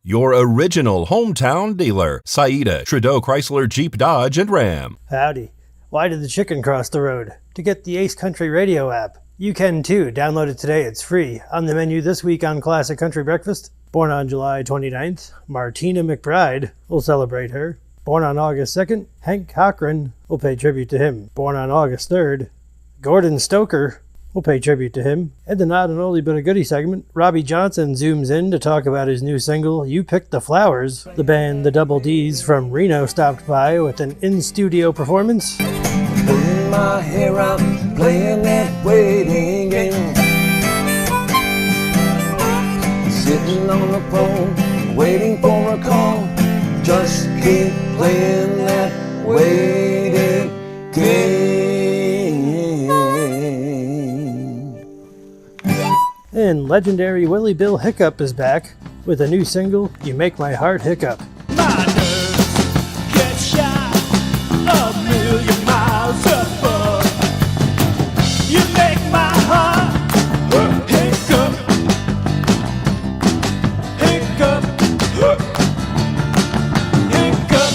Your original hometown dealer, Saida, Trudeau Chrysler Jeep Dodge and Ram. Howdy. Why did the chicken cross the road? To get the Ace Country Radio app. You can too. Download it today. It's free. On the menu this week on Classic Country Breakfast. Born on July 29th, Martina McBride. We'll celebrate her. Born on August 2nd, Hank Cochran. We'll pay tribute to him. Born on August 3rd, Gordon Stoker. We'll pay tribute to him. And the not an oldie but a goodie segment, Robbie Johnson zooms in to talk about his new single, You Picked the Flowers. The band The Double D's from Reno stopped by with an in-studio performance. Pulling my hair out, playing that waiting game. Sitting on the phone, waiting for a call. Just keep playing that waiting game. And legendary Willie Bill Hiccup is back with a new single, You Make My Heart Hiccup. My nerves get shot 1,000,000 miles above. You make my heart hiccup, hiccup, hiccup, hiccup.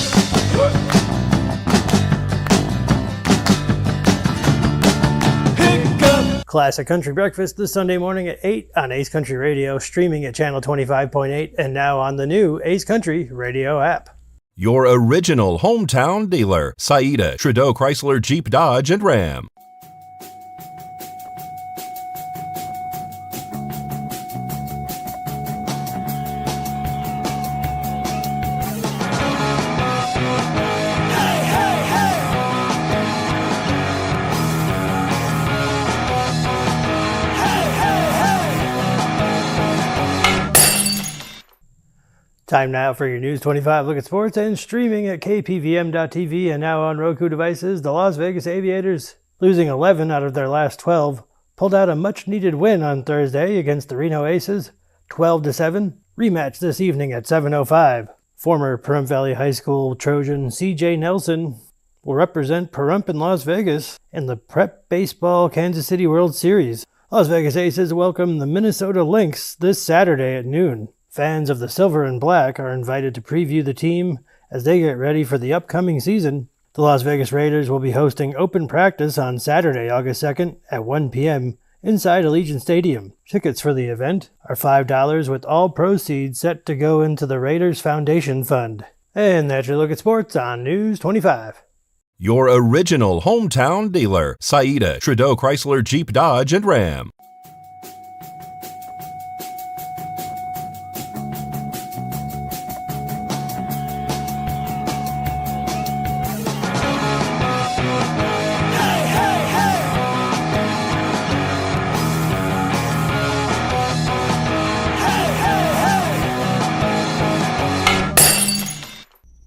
Classic Country Breakfast this Sunday morning at 8 on Ace Country Radio, streaming at channel 25.8, and now on the new Ace Country Radio app. Your original hometown dealer, Saida, Trudeau Chrysler Jeep Dodge and Ram. Time now for your News 25 look at sports and streaming at KPVM.TV and now on Roku devices. The Las Vegas Aviators, losing 11 out of their last 12, pulled out a much-needed win on Thursday against the Reno Aces, 12-7. Rematch this evening at 7:05. Former Pahrump Valley High School Trojan C.J. Nelson will represent Pahrump in Las Vegas in the Prep Baseball Kansas City World Series. Las Vegas Aces welcome the Minnesota Lynx this Saturday at noon. Fans of the Silver and Black are invited to preview the team as they get ready for the upcoming season. The Las Vegas Raiders will be hosting open practice on Saturday, August 2nd at 1 p.m. inside Allegiant Stadium. Tickets for the event are $5 with all proceeds set to go into the Raiders Foundation Fund. And that's your look at sports on News 25. Your original hometown dealer, Saida, Trudeau Chrysler Jeep Dodge and Ram.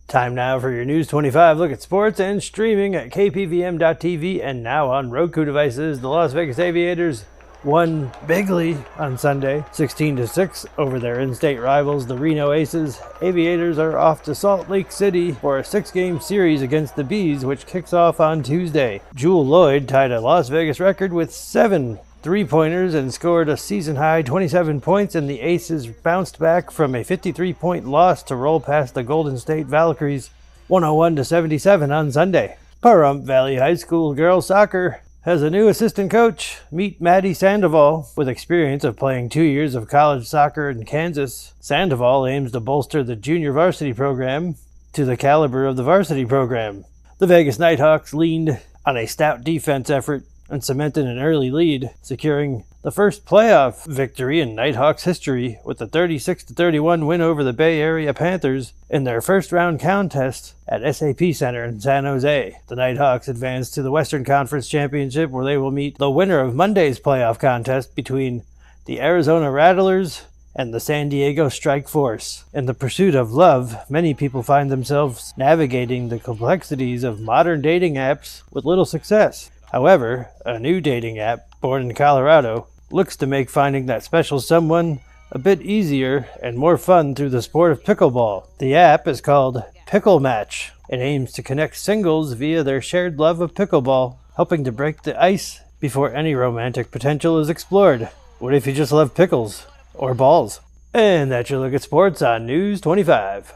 Time now for your News 25 look at sports and streaming at KPVM.TV and now on Roku devices. The Las Vegas Aviators won bigly on Sunday, 16-6 over their in-state rivals, the Reno Aces. Aviators are off to Salt Lake City for a 6-game series against the Bees, which kicks off on Tuesday. Jewel Lloyd tied a Las Vegas record with 7 three-pointers and scored a season-high 27 points, and the Aces bounced back from a 53-point loss to roll past the Golden State Valkyries 101-77 on Sunday. Pahrump Valley High School girls soccer has a new assistant coach. Meet Maddie Sandoval. With experience of playing 2 years of college soccer in Kansas, Sandoval aims to bolster the junior varsity program to the caliber of the varsity program. The Vegas Nighthawks leaned on a stout defense effort and cemented an early lead, securing the first playoff victory in Nighthawks history with a 36-31 win over the Bay Area Panthers in their first-round contest at SAP Center in San Jose. The Nighthawks advanced to the Western Conference Championship, where they will meet the winner of Monday's playoff contest between the Arizona Rattlers and the San Diego Strike Force. In the pursuit of love, many people find themselves navigating the complexities of modern dating apps with little success. However, a new dating app, born in Colorado, looks to make finding that special someone a bit easier and more fun through the sport of pickleball. The app is called Pickle Match and aims to connect singles via their shared love of pickleball, helping to break the ice before any romantic potential is explored. What if you just love pickles? Or balls? And that's your look at sports on News 25.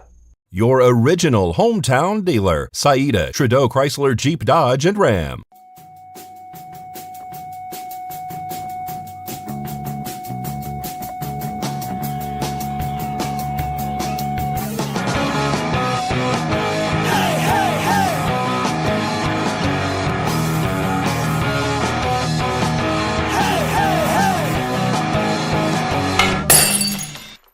Your original hometown dealer, Saida, Trudeau Chrysler Jeep Dodge and Ram.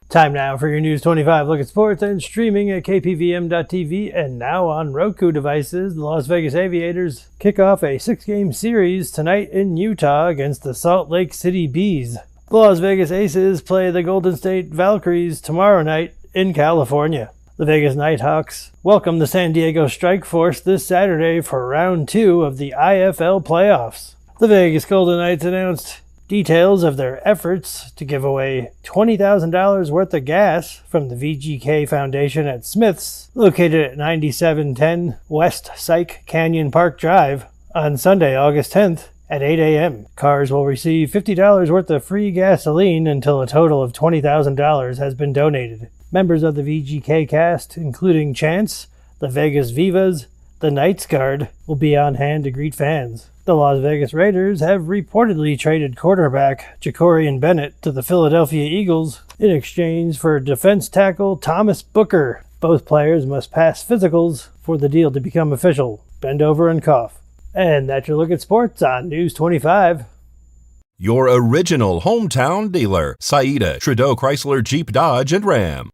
Time now for your News 25 look at sports and streaming at KPVM.TV and now on Roku devices. The Las Vegas Aviators kick off a 6-game series tonight in Utah against the Salt Lake City Bees. The Las Vegas Aces play the Golden State Valkyries tomorrow night in California. The Vegas Nighthawks welcome the San Diego Strike Force this Saturday for round 2 of the IFL playoffs. The Vegas Golden Knights announced details of their efforts to give away $20,000 worth of gas from the VGK Foundation at Smith's, located at 9710 West Syke Canyon Park Drive, on Sunday, August 10th at 8 a.m. Cars will receive $50 worth of free gasoline until a total of $20,000 has been donated. Members of the VGK cast, including Chance, the Vegas Vivas, the Knights Guard, will be on hand to greet fans. The Las Vegas Raiders have reportedly traded quarterback Jacorian Bennett to the Philadelphia Eagles in exchange for defense tackle Thomas Booker. Both players must pass physicals for the deal to become official. Bend over and cough. And that's your look at sports on News 25. Your original hometown dealer, Saida, Trudeau Chrysler Jeep Dodge and Ram.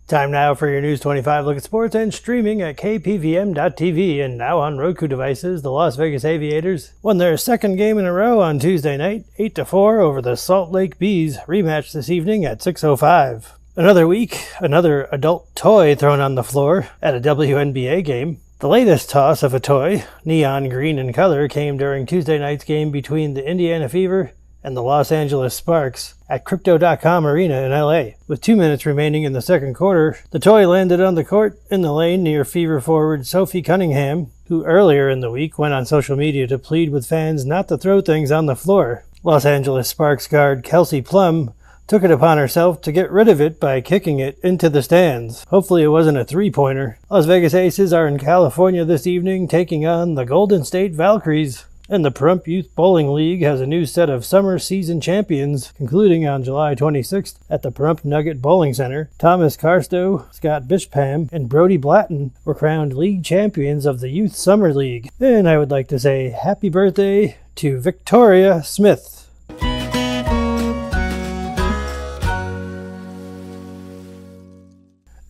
Time now for your News 25 look at sports and streaming at KPVM.TV and now on Roku devices. The Las Vegas Aviators won their second game in a row on Tuesday night, 8-4 over the Salt Lake Bees, rematch this evening at 6:05. Another week, another adult toy thrown on the floor at a WNBA game. The latest toss of a toy, neon green in color, came during Tuesday night's game between the Indiana Fever and the Los Angeles Sparks at Crypto.com Arena in LA. With 2 minutes remaining in the second quarter, the toy landed on the court in the lane near Fever forward Sophie Cunningham, who earlier in the week went on social media to plead with fans not to throw things on the floor. Los Angeles Sparks guard Kelsey Plum took it upon herself to get rid of it by kicking it into the stands. Hopefully it wasn't a three-pointer. Las Vegas Aces are in California this evening taking on the Golden State Valkyries. And the Pahrump Youth Bowling League has a new set of summer season champions, concluding on July 26th at the Pahrump Nugget Bowling Center. Thomas Carstow, Scott Bishpam, and Brody Blatton were crowned league champions of the Youth Summer League. And I would like to say happy birthday to Victoria Smith.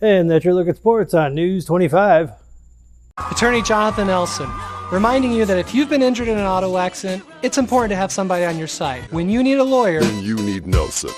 And that's your look at sports on News 25. Attorney Jonathan Elson, reminding you that if you've been injured in an auto accident, it's important to have somebody on your side. When you need a lawyer, then you need Nelson.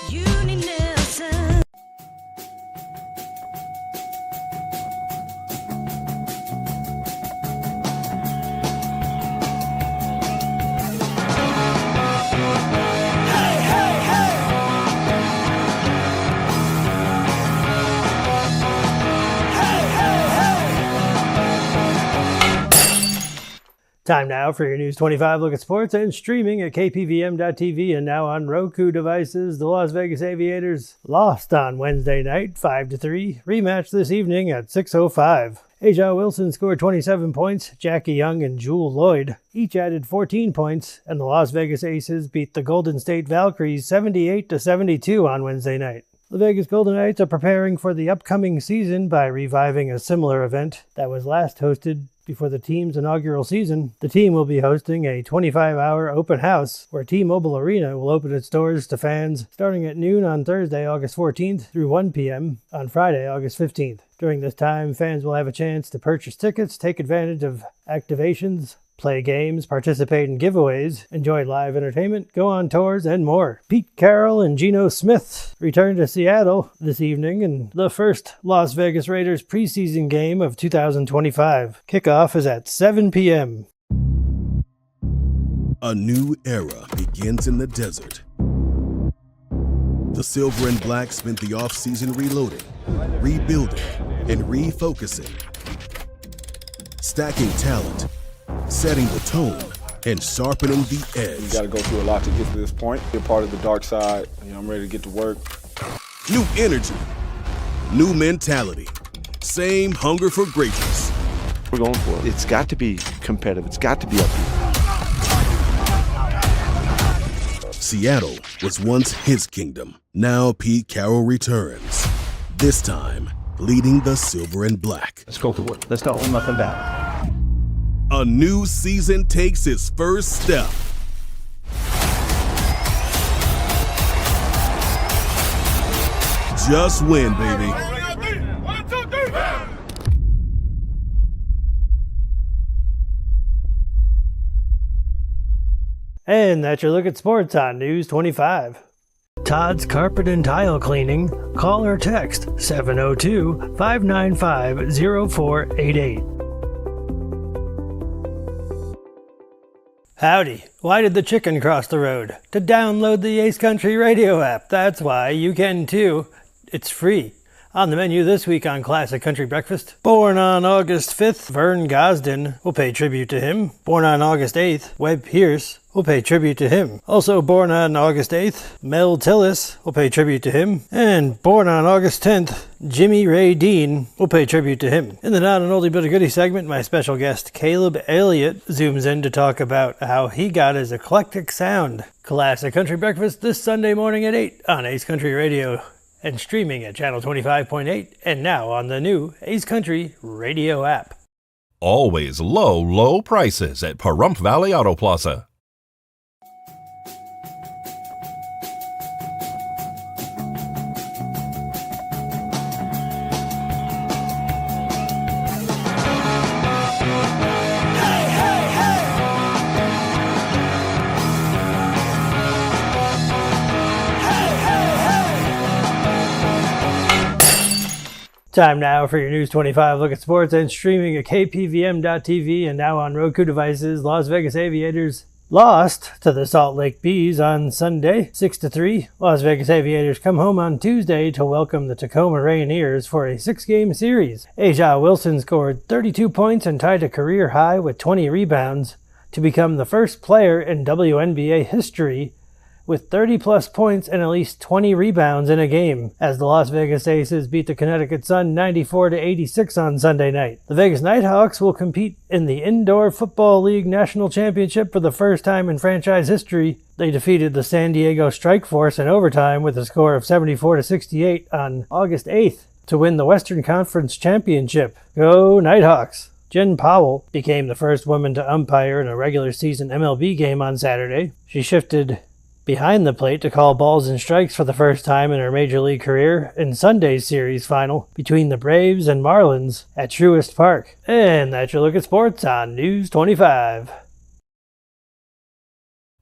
Time now for your News 25 look at sports and streaming at KPVM.TV and now on Roku devices. The Las Vegas Aviators lost on Wednesday night 5-3. Rematch this evening at 6:05. Aja Wilson scored 27 points. Jackie Young and Jewel Lloyd each added 14 points, and the Las Vegas Aces beat the Golden State Valkyries 78-72 on Wednesday night. The Vegas Golden Knights are preparing for the upcoming season by reviving a similar event that was last hosted before the team's inaugural season. The team will be hosting a 25-hour open house where T-Mobile Arena will open its doors to fans starting at noon on Thursday, August 14th through 1 p.m. on Friday, August 15th. During this time, fans will have a chance to purchase tickets, take advantage of activations, play games, participate in giveaways, enjoy live entertainment, go on tours, and more. Pete Carroll and Geno Smith return to Seattle this evening in the first Las Vegas Raiders preseason game of 2025. Kickoff is at 7 p.m. A new era begins in the desert. The Silver and Black spent the offseason reloading, rebuilding, and refocusing. Stacking talent, setting the tone, and sharpening the edge. You got to go through a lot to get to this point. Be a part of the dark side. I'm ready to get to work. New energy, new mentality, same hunger for greatness. We're going for it. It's got to be competitive. It's got to be up here. Seattle was once his kingdom. Now Pete Carroll returns. This time, leading the Silver and Black. Let's go for it. Let's not hold nothing back. A new season takes its first step. Just win, baby. And that's your look at sports on News 25. Todd's Carpet and Tile Cleaning. Call or text 702-595-0488. Howdy. Why did the chicken cross the road? To download the Ace Country radio app. That's why. You can too. It's free. On the menu this week on Classic Country Breakfast. Born on August 5th, Vern Gosdin. We'll pay tribute to him. Born on August 8th, Webb Pierce. We'll pay tribute to him. Also born on August 8th, Mel Tillis. We'll pay tribute to him. And born on August 10th, Jimmy Ray Dean. We'll pay tribute to him. In the Not an Oldie But a Goodie segment, my special guest Caleb Elliott zooms in to talk about how he got his eclectic sound. Classic Country Breakfast this Sunday morning at 8 on Ace Country Radio. And streaming at channel 25.8 and now on the new Ace Country Radio app. Always low prices at Pahrump Valley Auto Plaza. Time now for your News 25 look at sports and streaming at KPVM.TV and now on Roku devices. Las Vegas Aviators lost to the Salt Lake Bees on Sunday, 6-3. Las Vegas Aviators come home on Tuesday to welcome the Tacoma Rainiers for a 6-game series. Aja Wilson scored 32 points and tied a career high with 20 rebounds to become the first player in WNBA history with 30-plus points and at least 20 rebounds in a game, as the Las Vegas Aces beat the Connecticut Sun 94-86 on Sunday night. The Vegas Nighthawks will compete in the Indoor Football League National Championship for the first time in franchise history. They defeated the San Diego Strikeforce in overtime with a score of 74-68 on August 8th to win the Western Conference Championship. Go Nighthawks! Jen Powell became the first woman to umpire in a regular season MLB game on Saturday. She shifted behind the plate to call balls and strikes for the first time in her Major League career in Sunday's series final between the Braves and Marlins at Truist Park. And that's your look at sports on News 25.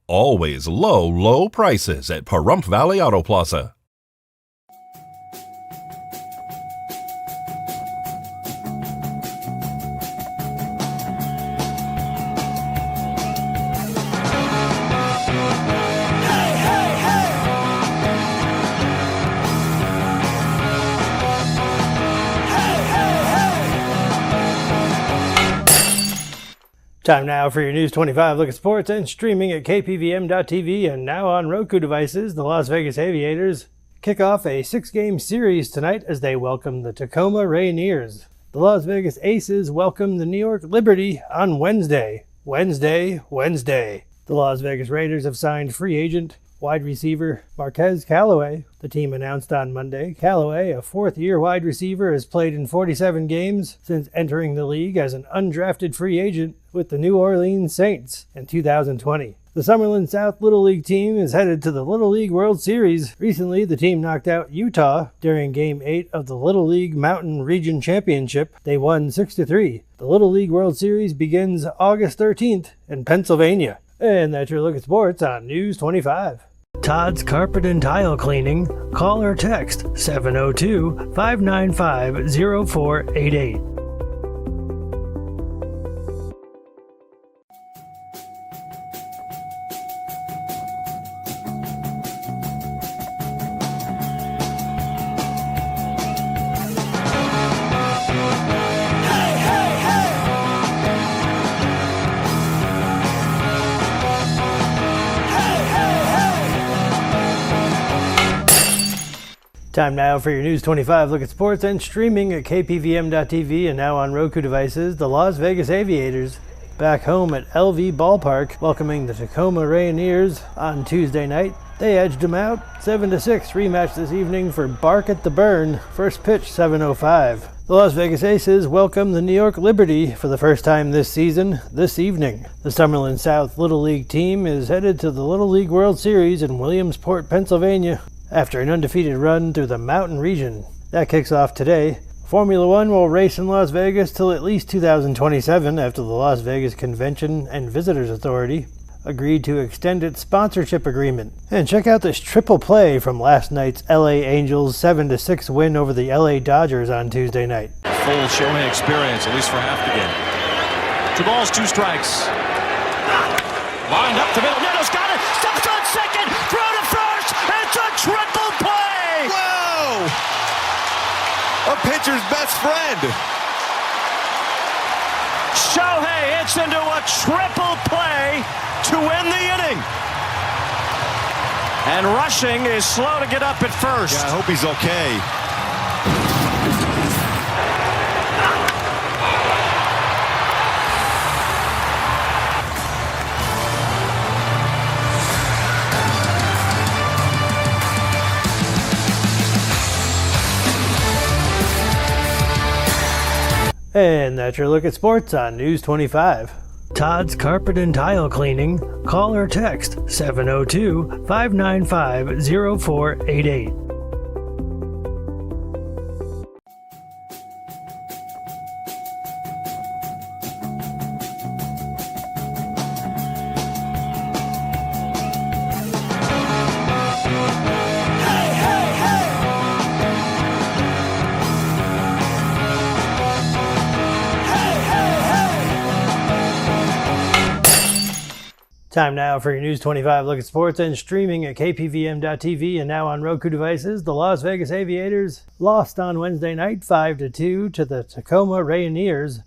Always low prices at Pahrump Valley Auto Plaza. Time now for your News 25 look at sports and streaming at KPVM.TV and now on Roku devices. The Las Vegas Aviators kick off a 6-game series tonight as they welcome the Tacoma Rainiers. The Las Vegas Aces welcome the New York Liberty on Wednesday. The Las Vegas Raiders have signed free agent wide receiver Marquez Callaway. The team announced on Monday. Callaway, a fourth-year wide receiver, has played in 47 games since entering the league as an undrafted free agent with the New Orleans Saints in 2020. The Summerlin South Little League team is headed to the Little League World Series. Recently, the team knocked out Utah during Game 8 of the Little League Mountain Region Championship. They won 6-3. The Little League World Series begins August 13th in Pennsylvania. And that's your look at sports on News 25. Todd's Carpet and Tile Cleaning. Call or text 702-595-0488. Time now for your News 25 look at sports and streaming at KPVM.tv and now on Roku devices. The Las Vegas Aviators back home at LV Ballpark, welcoming the Tacoma Rainiers on Tuesday night. They edged them out 7-6. Rematch this evening for Bark at the Burn. First pitch 7:05. The Las Vegas Aces welcome the New York Liberty for the first time this season this evening. The Summerlin South Little League team is headed to the Little League World Series in Williamsport, Pennsylvania, after an undefeated run through the Mountain region. That kicks off today. Formula One will race in Las Vegas till at least 2027 after the Las Vegas Convention and Visitors Authority agreed to extend its sponsorship agreement. And check out this triple play from last night's LA Angels 7-6 win over the LA Dodgers on Tuesday night. Full Shohei experience, at least for half the game. 2 balls, 2 strikes. Lined up the middle. Neto's got it. Steps on second. Throw to first. It's a triple play. Whoa! A pitcher's best friend. Shohei hits into a triple play to win the inning. And Rushing is slow to get up at first. Yeah, I hope he's okay. And that's your look at sports on News 25. Todd's Carpet and Tile Cleaning. Call or text 702-595-0488. Time now for your News 25 look at sports and streaming at KPVM.tv and now on Roku devices. The Las Vegas Aviators lost on Wednesday night 5-2 to the Tacoma Rainiers.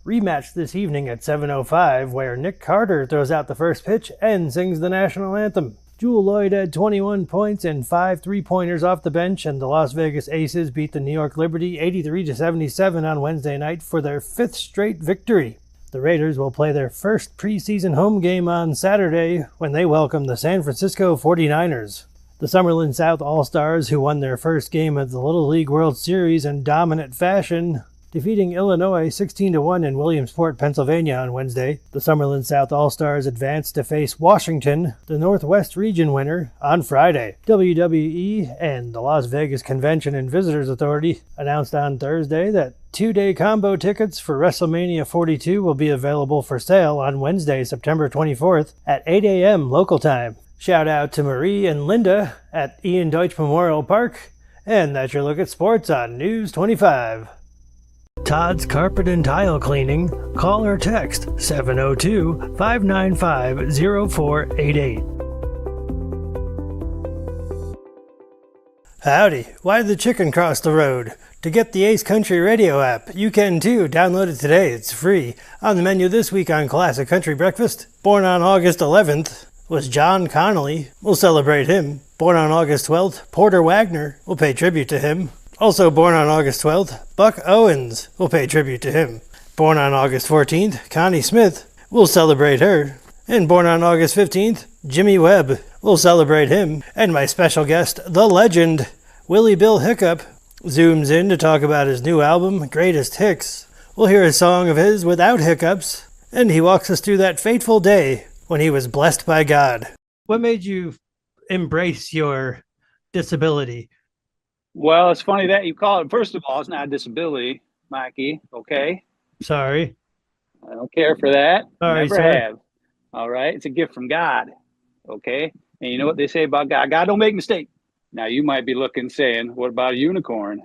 Rematch this evening at 7:05 where Nick Carter throws out the first pitch and sings the national anthem. Jewel Lloyd had 21 points and 5 3-pointers off the bench, and the Las Vegas Aces beat the New York Liberty 83-77 on Wednesday night for their 5th straight victory. The Raiders will play their first preseason home game on Saturday when they welcome the San Francisco 49ers. The Summerlin South All-Stars, who won their first game of the Little League World Series in dominant fashion, defeating Illinois 16-1 in Williamsport, Pennsylvania on Wednesday. The Summerlin South All-Stars advanced to face Washington, the Northwest Region winner, on Friday. WWE and the Las Vegas Convention and Visitors Authority announced on Thursday that 2-day combo tickets for WrestleMania 42 will be available for sale on Wednesday, September 24th at 8 a.m. local time. Shout out to Marie and Linda at Ian Deutsch Memorial Park. And that's your look at sports on News 25. Todd's Carpet and Tile Cleaning. Call or text 702-595-0488. Howdy, why did the chicken cross the road? To get the Ace Country Radio app, you can too. Download it today, it's free. On the menu this week on Classic Country Breakfast, born on August 11th, was John Connolly. We'll celebrate him. Born on August 12th, Porter Wagner. We'll pay tribute to him. Also born on August 12th, Buck Owens. We'll pay tribute to him. Born on August 14th, Connie Smith. We'll celebrate her. And born on August 15th, Jimmy Webb. We'll celebrate him. And my special guest, the legend, Willie Bill Hiccup, zooms in to talk about his new album, Greatest Hicks. We'll hear a song of his without hiccups, and he walks us through that fateful day when he was blessed by God. What made you embrace your disability? Well, it's funny that you call it. First of all, it's not a disability, Mikey, okay? Sorry. I don't care for that. Sorry, Never sir. have. All right? It's a gift from God, okay? And you know what they say about God? God don't make mistakes. Now, you might be looking saying, what about a unicorn?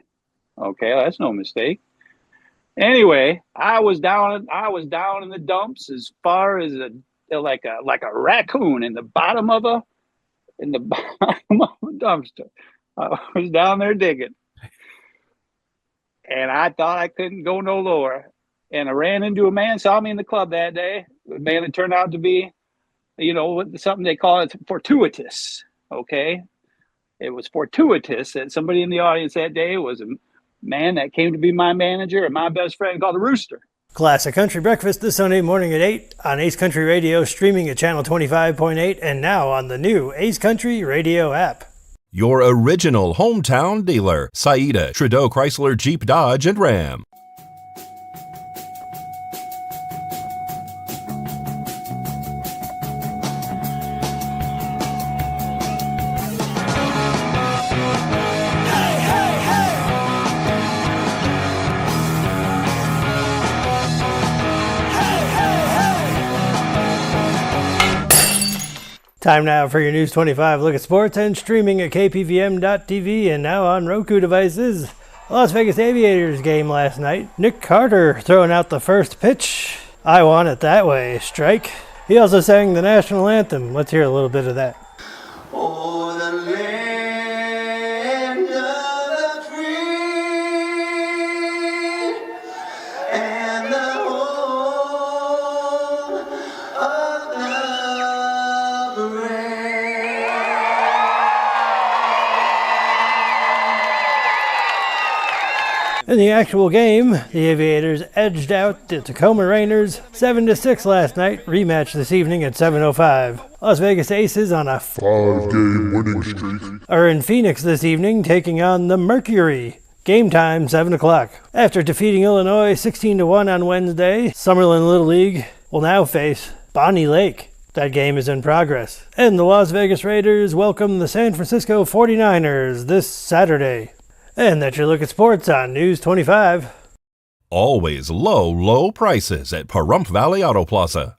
Okay, well, that's no mistake. Anyway, I was down in the dumps as far as like a raccoon in the bottom of a dumpster. I was down there digging. And I thought I couldn't go no lower. And I ran into a man, saw me in the club that day. A man that turned out to be, something they call it fortuitous. Okay. it was fortuitous that somebody in the audience that day was a man that came to be my manager and my best friend called the Rooster. Classic Country Breakfast this Sunday morning at 8 on Ace Country Radio, streaming at channel 25.8 and now on the new Ace Country Radio app. Your original hometown dealer, Saida, Trudeau Chrysler Jeep Dodge and Ram. Time now for your News 25 look at sports and streaming at KPVM.TV and now on Roku devices. Las Vegas Aviators game last night. Nick Carter throwing out the first pitch. I want it that way, strike. He also sang the national anthem. Let's hear a little bit of that. Oh, the land of the free and the home of the brave. In the actual game, the Aviators edged out the Tacoma Rainers 7-6 last night. Rematch this evening at 7:05. Las Vegas Aces on a 5-game winning streak are in Phoenix this evening taking on the Mercury. Game time 7 o'clock. After defeating Illinois 16-1 on Wednesday, Summerlin Little League will now face Bonney Lake. That game is in progress. And the Las Vegas Raiders welcome the San Francisco 49ers this Saturday. And that's your look at sports on News 25. Always low, low prices at Pahrump Valley Auto Plaza.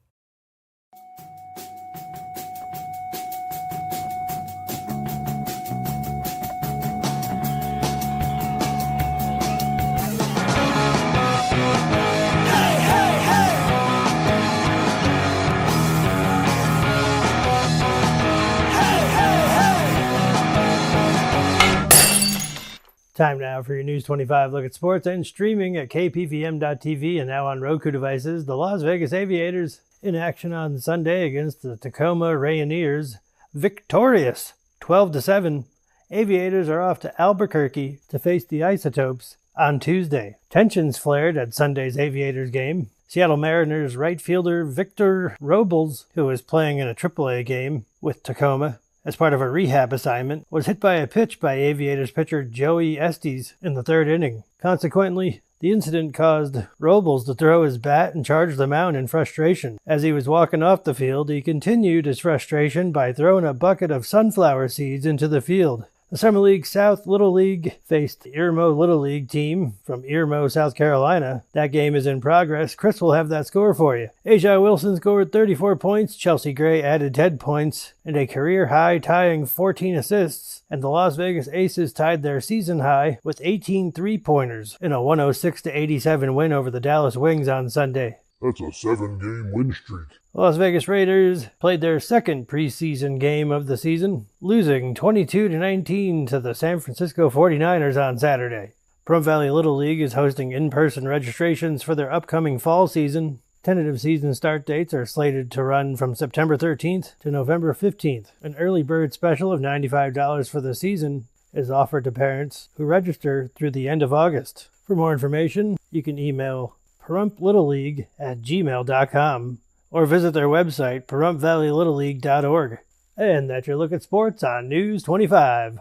Time now for your News 25 look at sports and streaming at KPVM.TV and now on Roku devices. The Las Vegas Aviators in action on Sunday against the Tacoma Rainiers. Victorious 12-7. Aviators are off to Albuquerque to face the Isotopes on Tuesday. Tensions flared at Sunday's Aviators game. Seattle Mariners right fielder Victor Robles, who was playing in a AAA game with Tacoma as part of a rehab assignment, was hit by a pitch by Aviators pitcher Joey Estes in the third inning. Consequently, the incident caused Robles to throw his bat and charge the mound in frustration. As he was walking off the field, he continued his frustration by throwing a bucket of sunflower seeds into the field. The Summer League South Little League faced the Irmo Little League team from Irmo, South Carolina. That game is in progress. Chris will have that score for you. Aja Wilson scored 34 points, Chelsea Gray added 10 points, and a career-high tying 14 assists, and the Las Vegas Aces tied their season high with 18 three-pointers in a 106-87 win over the Dallas Wings on Sunday. That's a 7-game win streak. Las Vegas Raiders played their second preseason game of the season, losing 22-19 to the San Francisco 49ers on Saturday. Pahrump Valley Little League is hosting in-person registrations for their upcoming fall season. Tentative season start dates are slated to run from September 13th to November 15th. An early bird special of $95 for the season is offered to parents who register through the end of August. For more information, you can email PahrumpLittleLeague@gmail.com or visit their website, PahrumpValleyLittleLeague.org. And that's your look at sports on News 25.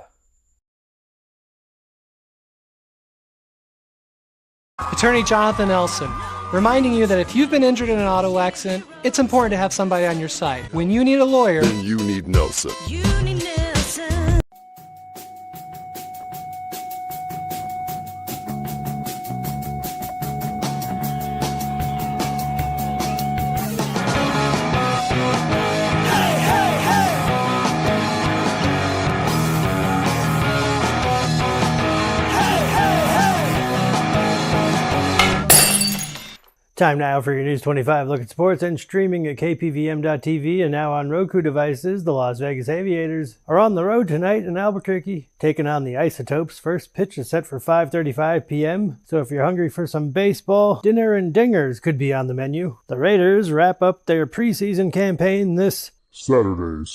Attorney Jonathan Elson, reminding you that if you've been injured in an auto accident, it's important to have somebody on your side. When you need a lawyer, Then you need Nelson. Time now for your News 25 look at sports and streaming at KPVM.TV and now on Roku devices. The Las Vegas Aviators are on the road tonight in Albuquerque, taking on the Isotopes. First pitch is set for 5:35 p.m., so if you're hungry for some baseball, dinner and dingers could be on the menu. The Raiders wrap up their preseason campaign this Saturday.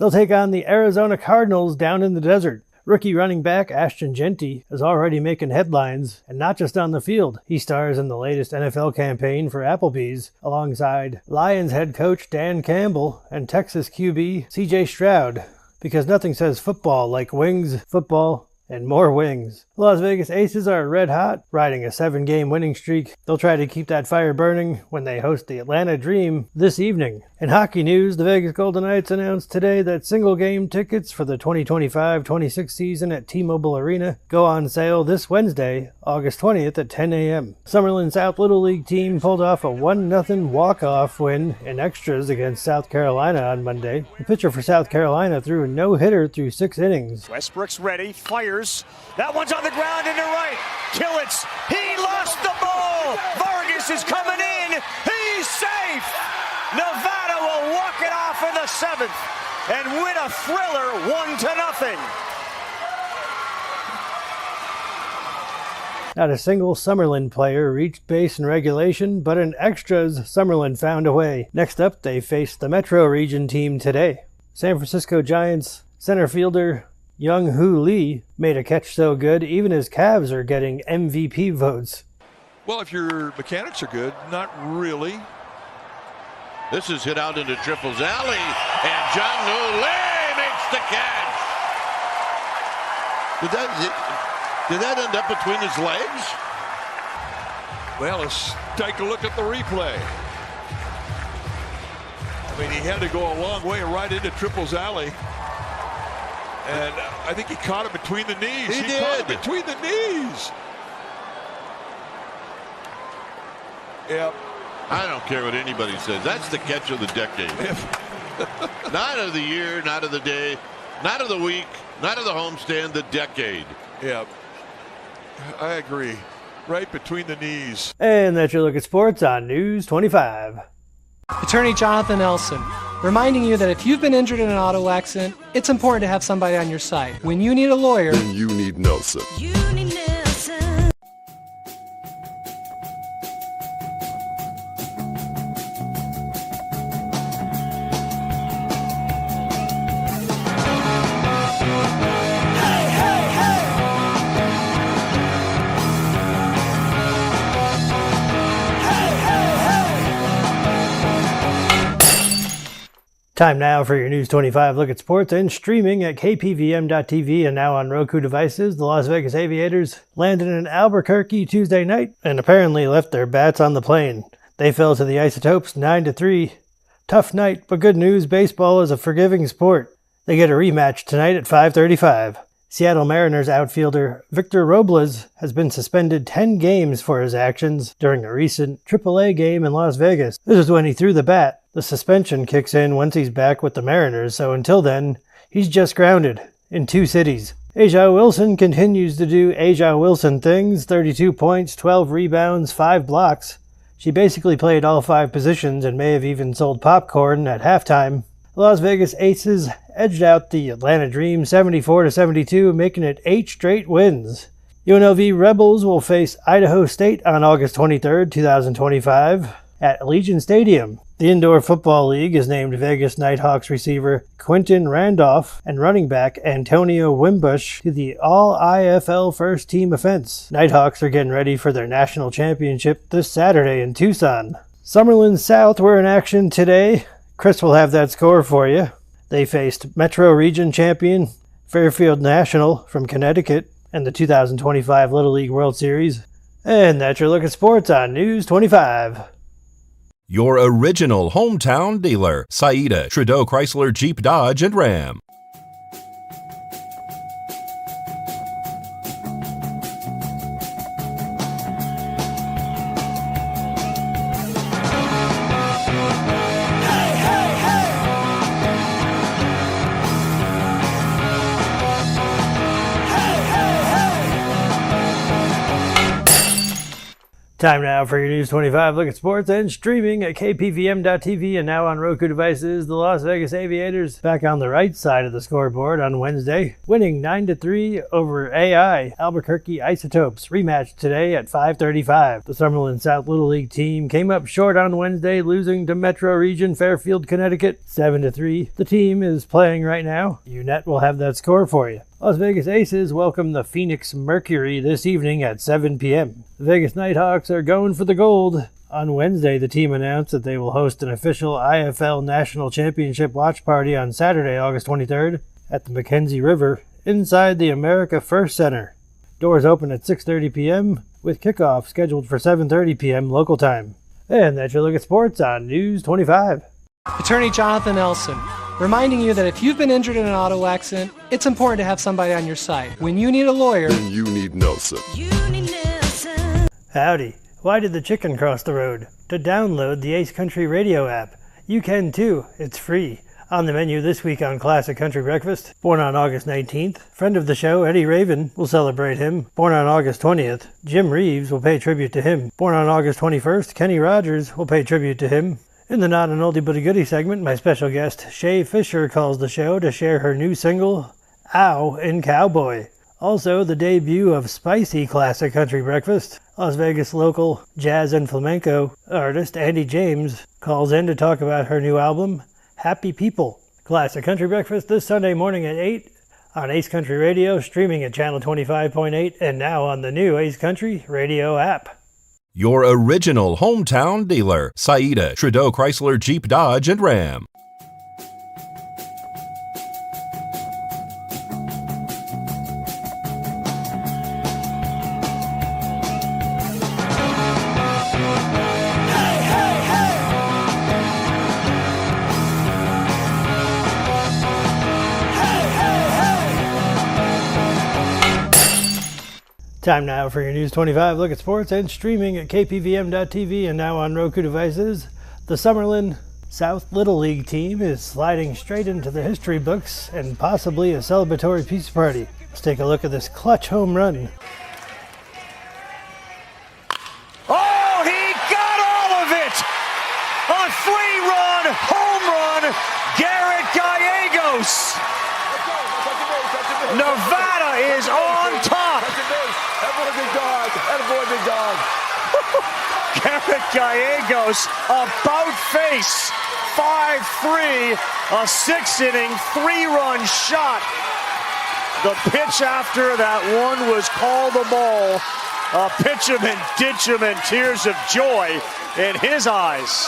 They'll take on the Arizona Cardinals down in the desert. Rookie running back Ashton Jeanty is already making headlines, and not just on the field. He stars in the latest NFL campaign for Applebee's, alongside Lions head coach Dan Campbell and Texas QB CJ Stroud, because nothing says football like wings, football, and more wings. The Las Vegas Aces are red hot, riding a 7-game winning streak. They'll try to keep that fire burning when they host the Atlanta Dream this evening. In hockey news, the Vegas Golden Knights announced today that single-game tickets for the 2025-26 season at T-Mobile Arena go on sale this Wednesday, August 20th at 10 a.m. Summerlin South Little League team pulled off a 1-0 walk-off win in extras against South Carolina on Monday. The pitcher for South Carolina threw a no-hitter through 6 innings. Westbrook's ready, fires. That one's on the ground into right. Killets. He lost the ball. Vargas is coming in. He's safe. Nevada will walk it off in the 7th and win a thriller 1-0. Not a single Summerlin player reached base in regulation, but in extras, Summerlin found a way. Next up, they faced the Metro Region team today. San Francisco Giants center fielder Young-Hoo Lee made a catch so good, even his Cavs are getting MVP votes. Well, if your mechanics are good, not really. This is hit out into Triples Alley, and Young-Hoo Lee makes the catch. Did that end up between his legs? Well, let's take a look at the replay. I mean, he had to go a long way right into Triples Alley. And I think he caught it between the knees. He did. Caught it between the knees. Yep. I don't care what anybody says. That's the catch of the decade. Not of the year, not of the day, not of the week, not of the homestand, the decade. Yep. I agree. Right between the knees. And that's your look at sports on News 25. Attorney Jonathan Elson, reminding you that if you've been injured in an auto accident, it's important to have somebody on your side. When you need a lawyer, Then you need Nelson. You need Nelson. Time now for your News 25 look at sports and streaming at KPVM.tv and now on Roku devices. The Las Vegas Aviators landed in Albuquerque Tuesday night and apparently left their bats on the plane. They fell to the Isotopes 9-3. Tough night, but good news, baseball is a forgiving sport. They get a rematch tonight at 5:35. Seattle Mariners outfielder Victor Robles has been suspended 10 games for his actions during a recent AAA game in Las Vegas. This is when he threw the bat. The suspension kicks in once he's back with the Mariners, so until then, he's just grounded in 2 cities. Aja Wilson continues to do Aja Wilson things, 32 points, 12 rebounds, 5 blocks. She basically played all 5 positions and may have even sold popcorn at halftime. The Las Vegas Aces edged out the Atlanta Dream 74-72, making it 8 straight wins. UNLV Rebels will face Idaho State on August 23, 2025 at Allegiant Stadium. The Indoor Football League has named Vegas Nighthawks receiver Quentin Randolph and running back Antonio Wimbush to the All-IFL First Team offense. Nighthawks are getting ready for their national championship this Saturday in Tucson. Summerlin South were in action today. Chris will have that score for you. They faced Metro Region champion Fairfield National from Connecticut in the 2025 Little League World Series. And that's your look at sports on News 25. Your original hometown dealer, Saida, Trudeau Chrysler Jeep Dodge and Ram. Time now for your News 25 look at sports and streaming at KPVM.TV and now on Roku devices. The Las Vegas Aviators back on the right side of the scoreboard on Wednesday, winning 9-3 over AI Albuquerque Isotopes. Rematch today at 5:35. The Summerlin South Little League team came up short on Wednesday, losing to Metro Region Fairfield, Connecticut, 7-3. The team is playing right now. UNET will have that score for you. Las Vegas Aces welcome the Phoenix Mercury this evening at 7 p.m. The Vegas Nighthawks are going for the gold. On Wednesday, the team announced that they will host an official IFL National Championship watch party on Saturday, August 23rd at the Mackenzie River inside the America First Center. Doors open at 6:30 p.m. with kickoff scheduled for 7:30 p.m. local time. And that's your look at sports on News 25. Attorney Jonathan Elson, reminding you that if you've been injured in an auto accident, it's important to have somebody on your side. When you need a lawyer, then you need Nelson. Howdy. Why did the chicken cross the road? To download the Ace Country Radio app. You can too. It's free. On the menu this week on Classic Country Breakfast, born on August 19th, friend of the show Eddie Raven will celebrate him. Born on August 20th, Jim Reeves will pay tribute to him. Born on August 21st, Kenny Rogers will pay tribute to him. In the Not an Oldie But a Goodie segment, my special guest, Shay Fisher, calls the show to share her new single, Ow in Cowboy. Also, the debut of Spicy Classic Country Breakfast. Las Vegas local jazz and flamenco artist Andy James calls in to talk about her new album, Happy People. Classic Country Breakfast this Sunday morning at 8 on Ace Country Radio, streaming at channel 25.8 and now on the new Ace Country Radio app. Your original hometown dealer, Saida, Trudeau Chrysler Jeep Dodge and Ram. Time now for your News 25 look at sports and streaming at KPVM.TV and now on Roku devices. The Summerlin South Little League team is sliding straight into the history books and possibly a celebratory peace party. Let's take a look at this clutch home run. Oh, he got all of it! A 3-run home run, Garrett Gallegos! Nevada is on top! Big dog. Garrett Gallegos about face, 5-3, a 6-inning, 3-run shot. The pitch after that one was called a ball. Pitch him and ditch him and tears of joy in his eyes.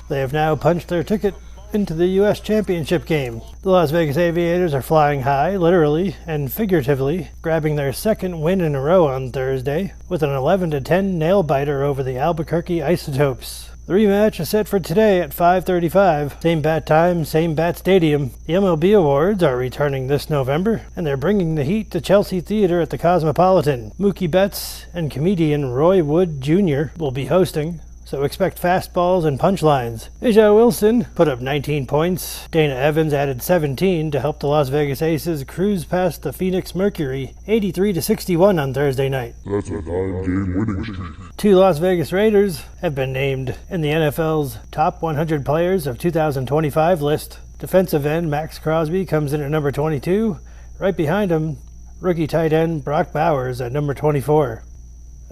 They have now punched their ticket into the U.S. Championship game. The Las Vegas Aviators are flying high, literally and figuratively, grabbing their second win in a row on Thursday with an 11-10 nail-biter over the Albuquerque Isotopes. The rematch is set for today at 5:35. Same bat time, same bat stadium. The MLB Awards are returning this November, and they're bringing the heat to Chelsea Theater at the Cosmopolitan. Mookie Betts and comedian Roy Wood Jr. will be hosting, so expect fastballs and punchlines. Aja Wilson put up 19 points. Dana Evans added 17 to help the Las Vegas Aces cruise past the Phoenix Mercury 83-61 on Thursday night. That's a 9-game winning streak. 2 Las Vegas Raiders have been named in the NFL's top 100 players of 2025 list. Defensive end Max Crosby comes in at number 22. Right behind him, rookie tight end Brock Bowers at number 24.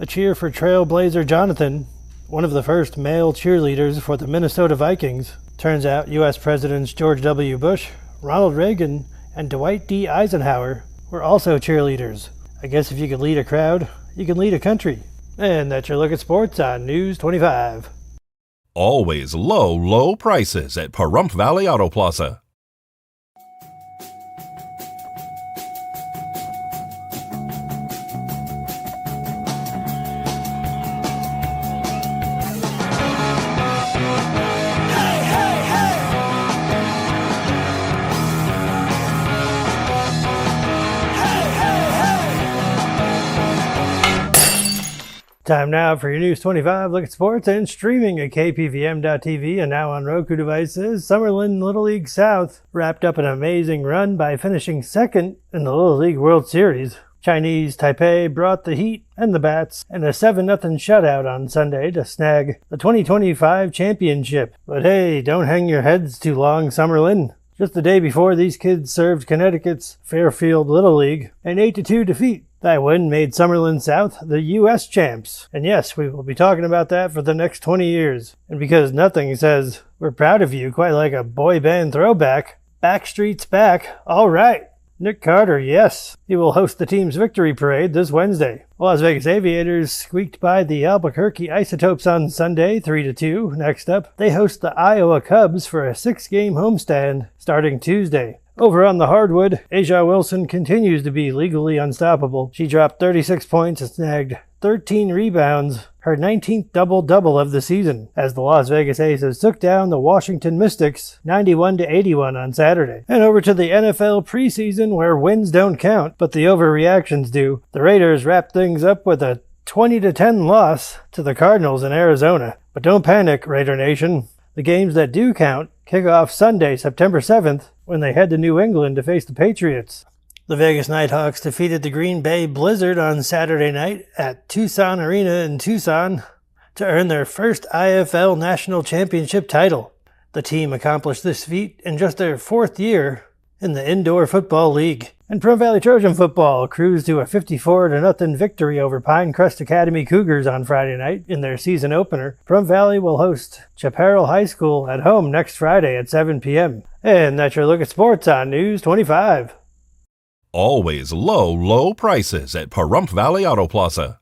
A cheer for Trailblazer Jonathan, one of the first male cheerleaders for the Minnesota Vikings. Turns out U.S. Presidents George W. Bush, Ronald Reagan, and Dwight D. Eisenhower were also cheerleaders. I guess if you can lead a crowd, you can lead a country. And that's your look at sports on News 25. Always low prices at Pahrump Valley Auto Plaza. Time now for your News 25 look at sports and streaming at KPVM.TV and now on Roku devices. Summerlin Little League South wrapped up an amazing run by finishing second in the Little League World Series. Chinese Taipei brought the heat and the bats and a 7-0 shutout on Sunday to snag the 2025 championship. But hey, don't hang your heads too long, Summerlin. Just the day before, these kids served Connecticut's Fairfield Little League an 8-2 defeat. That win made Summerlin South the U.S. champs. And yes, we will be talking about that for the next 20 years. And because nothing says, "We're proud of you," quite like a boy band throwback, Backstreet's back. All right. Nick Carter, yes. He will host the team's victory parade this Wednesday. Las Vegas Aviators squeaked by the Albuquerque Isotopes on Sunday, 3-2. Next up, they host the Iowa Cubs for a 6-game homestand starting Tuesday. Over on the hardwood, Aja Wilson continues to be legally unstoppable. She dropped 36 points and snagged 13 rebounds, her 19th double-double of the season, as the Las Vegas Aces took down the Washington Mystics 91-81 on Saturday. And over to the NFL preseason, where wins don't count, but the overreactions do. The Raiders wrapped things up with a 20-10 loss to the Cardinals in Arizona. But don't panic, Raider Nation. The games that do count kick off Sunday, September 7th, when they head to New England to face the Patriots. The Vegas Nighthawks defeated the Green Bay Blizzard on Saturday night at Tucson Arena in Tucson to earn their first IFL National Championship title. The team accomplished this feat in just their 4th year in the Indoor Football League. And Plum Valley Trojan football cruised to a 54-0 victory over Pinecrest Academy Cougars on Friday night in their season opener. Plum Valley will host Chaparral High School at home next Friday at 7 p.m. And that's your look at sports on News 25. Always low prices at Pahrump Valley Auto Plaza.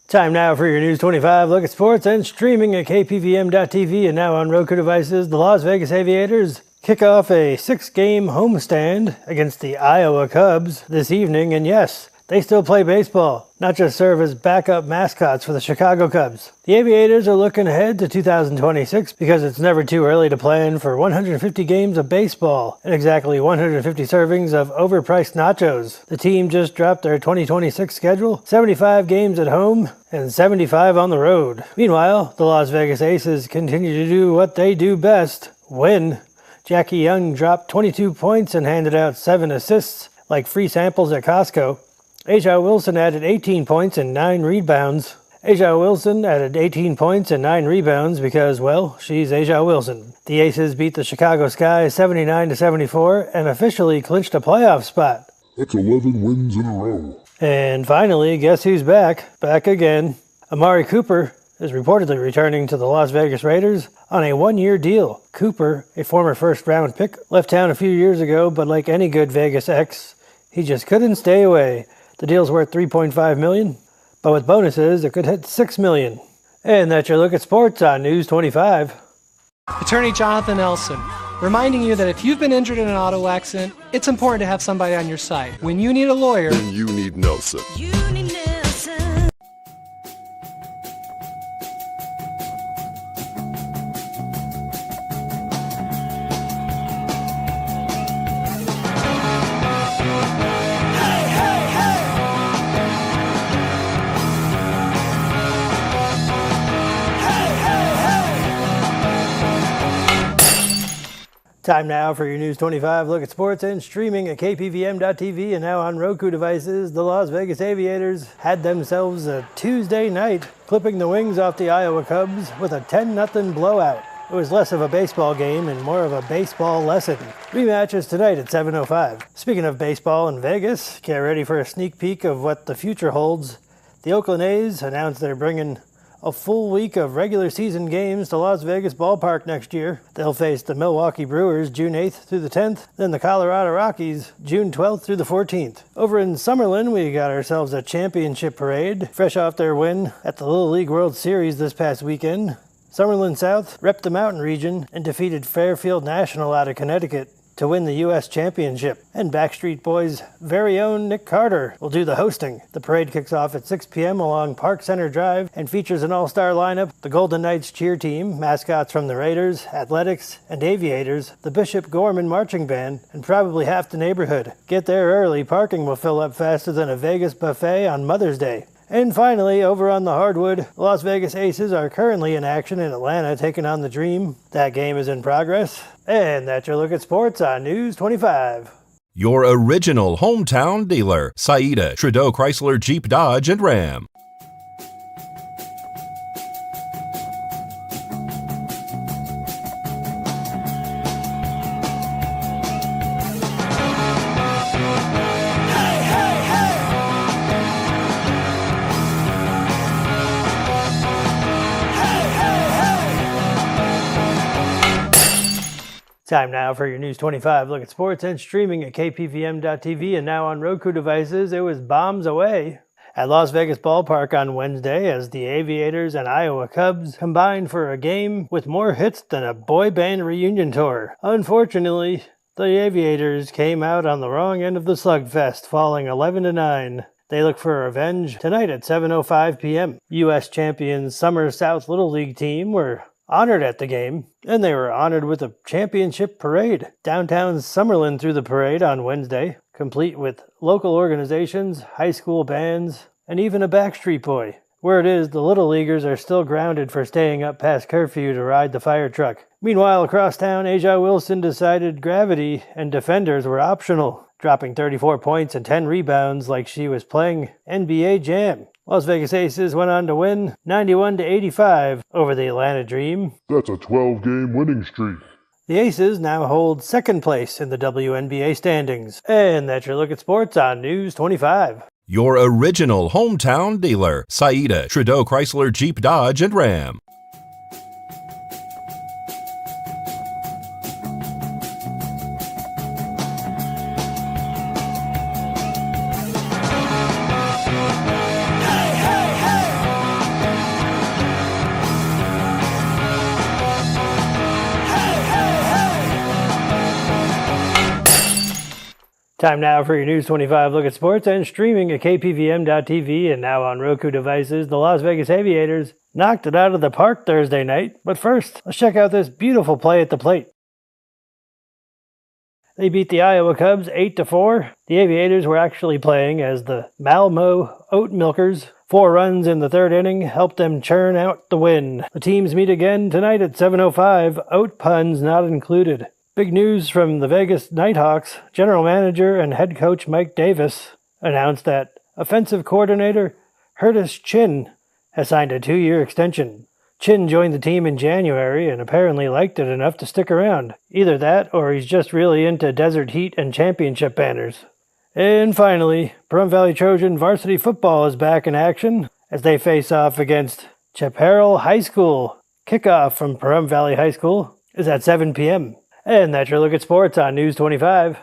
Time now for your News 25 look at sports and streaming at KPVM.TV and now on Roku devices. The Las Vegas Aviators kick off a 6-game homestand against the Iowa Cubs this evening. And yes, they still play baseball, not just serve as backup mascots for the Chicago Cubs. The Aviators are looking ahead to 2026 because it's never too early to plan for 150 games of baseball and exactly 150 servings of overpriced nachos. The team just dropped their 2026 schedule, 75 games at home and 75 on the road. Meanwhile, the Las Vegas Aces continue to do what they do best, win. Jackie Young dropped 22 points and handed out 7 assists like free samples at Costco. Aja Wilson added 18 points and 9 rebounds. Aja Wilson added 18 points and 9 rebounds because, well, she's Aja Wilson. The Aces beat the Chicago Sky 79-74 and officially clinched a playoff spot. That's 11 wins in a row. And finally, guess who's back? Back again. Amari Cooper is reportedly returning to the Las Vegas Raiders on a 1-year deal. Cooper, a former first-round pick, left town a few years ago, but like any good Vegas ex, he just couldn't stay away. The deal's worth $3.5 million, but with bonuses, it could hit $6 million. And that's your look at sports on News 25. Attorney Jonathan Elson, reminding you that if you've been injured in an auto accident, it's important to have somebody on your side. When you need a lawyer, then you need Nelson. You need Nelson. Time now for your News 25 look at sports and streaming at KPVM.TV and now on Roku devices. The Las Vegas Aviators had themselves a Tuesday night, clipping the wings off the Iowa Cubs with a 10-0 blowout. It was less of a baseball game and more of a baseball lesson. Rematch is tonight at 7:05. Speaking of baseball in Vegas, get ready for a sneak peek of what the future holds. The Oakland A's announced they're bringing a full week of regular season games to Las Vegas Ballpark next year. They'll face the Milwaukee Brewers June 8th through the 10th, then the Colorado Rockies June 12th through the 14th. Over in Summerlin, we got ourselves a championship parade, fresh off their win at the Little League World Series this past weekend. Summerlin South repped the Mountain region and defeated Fairfield National out of Connecticut to win the U.S. Championship. And Backstreet Boys' very own Nick Carter will do the hosting. The parade kicks off at 6 p.m. along Park Center Drive and features an all-star lineup, the Golden Knights cheer team, mascots from the Raiders, Athletics, and Aviators, the Bishop Gorman Marching Band, and probably half the neighborhood. Get there early, parking will fill up faster than a Vegas buffet on Mother's Day. And finally, over on the hardwood, the Las Vegas Aces are currently in action in Atlanta taking on the Dream. That game is in progress. And that's your look at sports on News 25. Your original hometown dealer, Saida, Trudeau Chrysler Jeep Dodge and Ram. Time now for your News 25 look at sports and streaming at KPVM.TV and now on Roku devices. It was bombs away at Las Vegas Ballpark on Wednesday as the Aviators and Iowa Cubs combined for a game with more hits than a boy band reunion tour. Unfortunately, the Aviators came out on the wrong end of the slugfest, falling 11-9. They look for revenge tonight at 7:05 p.m. U.S. champions Summer South Little League team were honored at the game, and they were honored with a championship parade. Downtown Summerlin threw the parade on Wednesday, complete with local organizations, high school bands, and even a Backstreet Boy. Word is the Little Leaguers are still grounded for staying up past curfew to ride the fire truck. Meanwhile, across town, Aja Wilson decided gravity and defenders were optional, dropping 34 points and 10 rebounds like she was playing NBA Jam. Las Vegas Aces went on to win 91-85 over the Atlanta Dream. That's a 12-game winning streak. The Aces now hold second place in the WNBA standings. And that's your look at sports on News 25. Your original hometown dealer, Saida, Trudeau Chrysler Jeep Dodge and Ram. Time now for your News 25 look at sports and streaming at KPVM.TV and now on Roku devices. The Las Vegas Aviators knocked it out of the park Thursday night. But first, let's check out this beautiful play at the plate. They beat the Iowa Cubs 8-4. The Aviators were actually playing as the Malmo Oat Milkers. 4 runs in the third inning helped them churn out the win. The teams meet again tonight at 7:05. Oat puns not included. Big news from the Vegas Nighthawks. General manager and head coach Mike Davis announced that offensive coordinator Curtis Chin has signed a 2-year extension. Chin joined the team in January and apparently liked it enough to stick around. Either that or he's just really into desert heat and championship banners. And finally, Pahrump Valley Trojan varsity football is back in action as they face off against Chaparral High School. Kickoff from Pahrump Valley High School is at 7 p.m. And that's your look at sports on News 25.